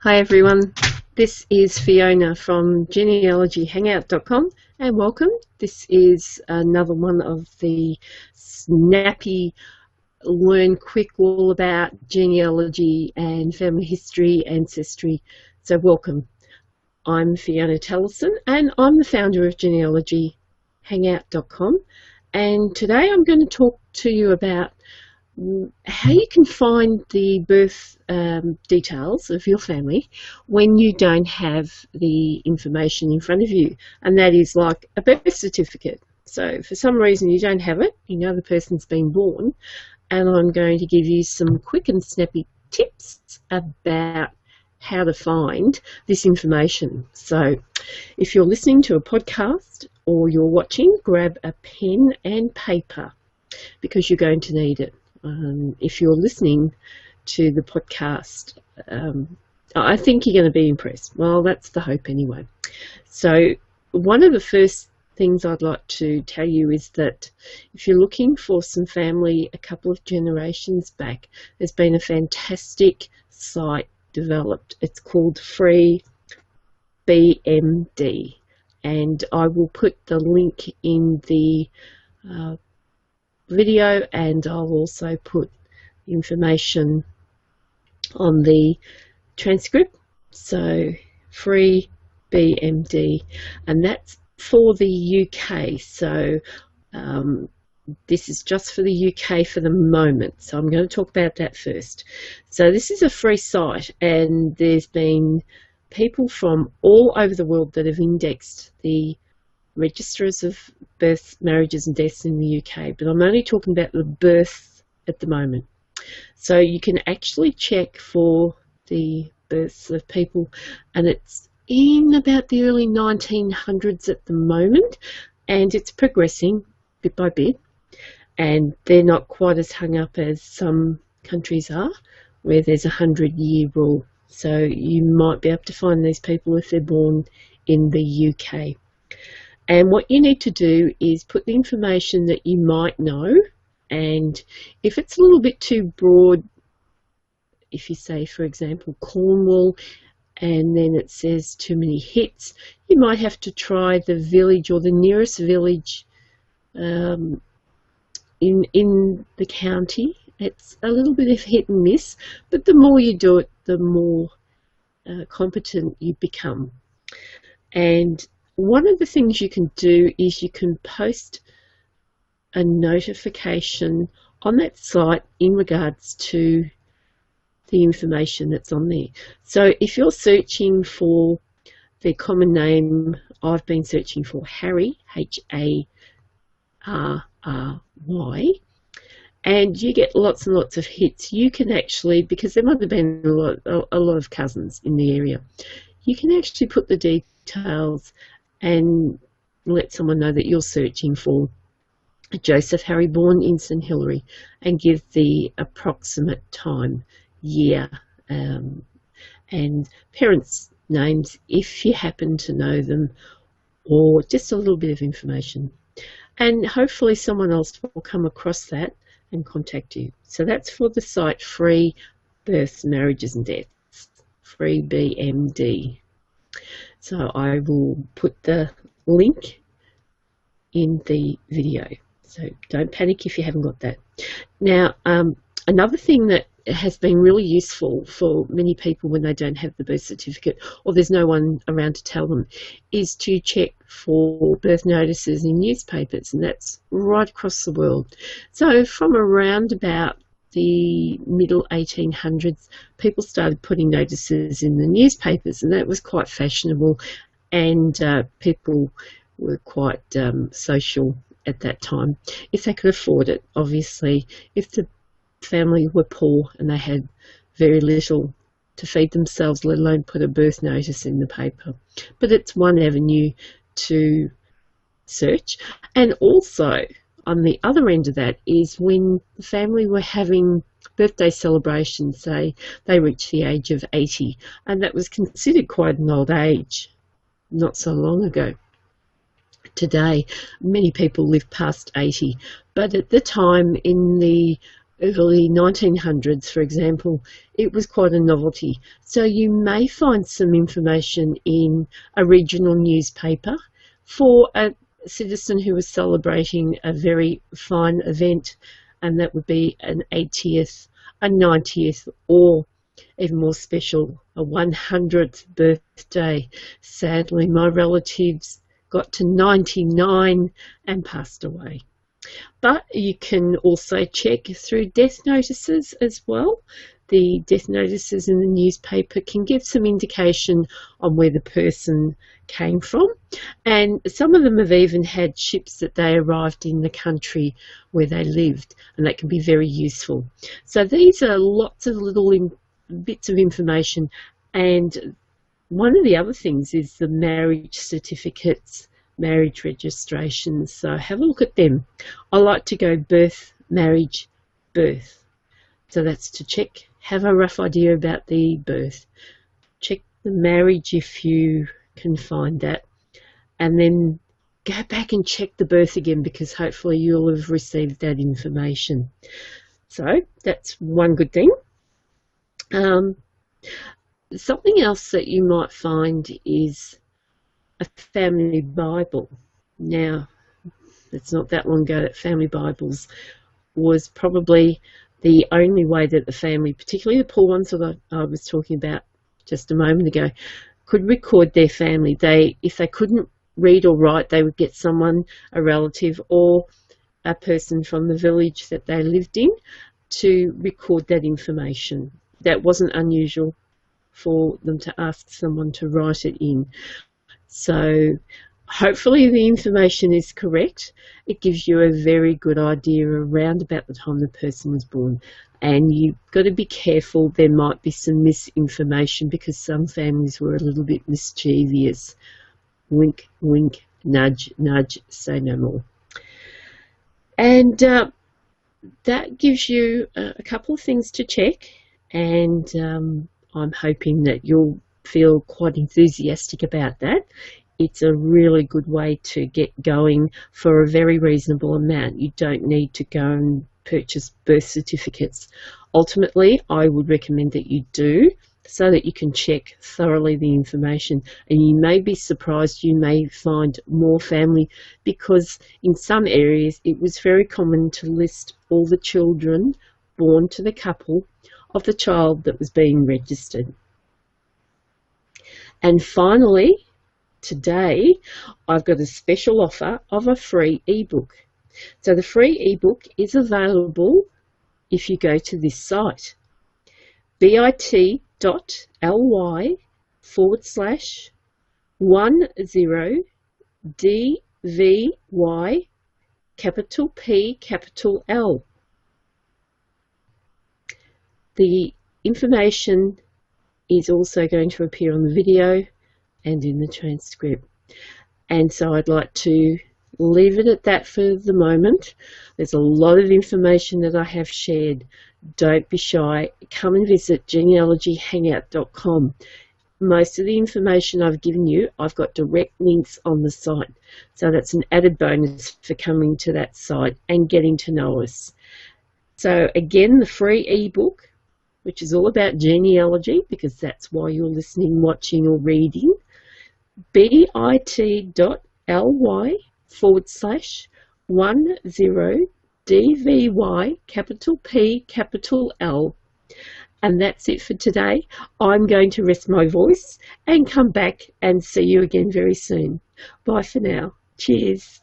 Hi everyone, this is Fiona from genealogyhangout.com and welcome. This is another one of the snappy learn quick all about genealogy and family history, ancestry. So welcome. I'm Fiona Tellesson and I'm the founder of genealogyhangout.com, and today I'm going to talk to you about how you can find the birth details of your family when you don't have the information in front of you, and that is like a birth certificate. So for some reason you don't have it, you know the person's been born, and I'm going to give you some quick and snappy tips about how to find this information. So if you're listening to a podcast or you're watching, grab a pen and paper because you're going to need it. If you're listening to the podcast, I think you're going to be impressed. Well, that's the hope anyway. So one of the first things I'd like to tell you is that if you're looking for some family a couple of generations back, there's been a fantastic site developed. It's called Free BMD, and I will put the link in the video, and I'll also put information on the transcript. So Free BMD, and that's for the UK. So this is just for the UK for the moment, so I'm going to talk about that first. So this is a free site, and there's been people from all over the world that have indexed the registers of births, marriages and deaths in the UK, but I'm only talking about the births at the moment. So you can actually check for the births of people, and it's in about the early 1900s at the moment, and it's progressing bit by bit, and they're not quite as hung up as some countries are where there's a 100-year rule. So you might be able to find these people if they're born in the UK. And what you need to do is put the information that you might know, and if it's a little bit too broad, if you say, for example, Cornwall, and then it says too many hits, you might have to try the village or the nearest village in the county. It's a little bit of hit and miss, but the more you do it, the more competent you become. And one of the things you can do is you can post a notification on that site in regards to the information that's on there. So if you're searching for the common name, I've been searching for Harry, Harry, and you get lots and lots of hits. You can actually, because there might have been a lot of cousins in the area, you can actually put the details and let someone know that you're searching for Joseph Harry born in St Hilary, and give the approximate time, year, and parents' names if you happen to know them, or just a little bit of information. And hopefully someone else will come across that and contact you. So that's for the site Free Births, Marriages and Deaths, Free BMD. So I will put the link in the video. So don't panic if you haven't got that. Now, another thing that has been really useful for many people when they don't have the birth certificate, or there's no one around to tell them, is to check for birth notices in newspapers, and that's right across the world. So from around about the middle 1800s, people started putting notices in the newspapers, and that was quite fashionable, and people were quite social at that time, if they could afford it. Obviously, if the family were poor and they had very little to feed themselves, let alone put a birth notice in the paper. But it's one avenue to search. And also, on the other end of that is when the family were having birthday celebrations, say they reached the age of 80, and that was considered quite an old age not so long ago. Today, many people live past 80, but at the time in the early 1900s, for example, it was quite a novelty. So you may find some information in a regional newspaper for a citizen who was celebrating a very fine event, and that would be an 80th, a 90th, or even more special, a 100th birthday. Sadly, my relatives got to 99 and passed away. But you can also check through death notices as well. The death notices in the newspaper can give some indication on where the person came from, and some of them have even had ships that they arrived in the country where they lived, and that can be very useful. So these are lots of little bits of information, and one of the other things is the marriage certificates, marriage registrations. So have a look at them. I like to go birth, marriage, birth. So that's to check, have a rough idea about the birth. Check the marriage if you can find that. And then go back and check the birth again, because hopefully you'll have received that information. So that's one good thing. Something else that you might find is a family Bible. Now, it's not that long ago that family Bibles was probably the only way that the family, particularly the poor ones that I was talking about just a moment ago, could record their family. If they couldn't read or write, they would get someone, a relative or a person from the village that they lived in, to record that information. That wasn't unusual for them to ask someone to write it in. So hopefully the information is correct. It gives you a very good idea around about the time the person was born. And you've got to be careful. There might be some misinformation because some families were a little bit mischievous. Wink, wink, nudge, nudge, say no more. And that gives you a couple of things to check. And I'm hoping that you'll feel quite enthusiastic about that. It's a really good way to get going for a very reasonable amount. You don't need to go and purchase birth certificates. Ultimately, I would recommend that you do, so that you can check thoroughly the information. And you may be surprised, you may find more family, because in some areas it was very common to list all the children born to the couple of the child that was being registered. And finally, today, I've got a special offer of a free ebook. So the free ebook is available if you go to this site, bit.ly/10DVY capital P capital L. The information is also going to appear on the video and in the transcript. And so I'd like to leave it at that for the moment. There's a lot of information that I have shared. Don't be shy. Come and visit genealogyhangout.com. Most of the information I've given you, I've got direct links on the site. So that's an added bonus for coming to that site and getting to know us. So again, the free ebook, which is all about genealogy, because that's why you're listening, watching or reading, bit.ly/10DVY capital P capital L. And that's it for today. I'm going to rest my voice and come back and see you again very soon. Bye for now. Cheers.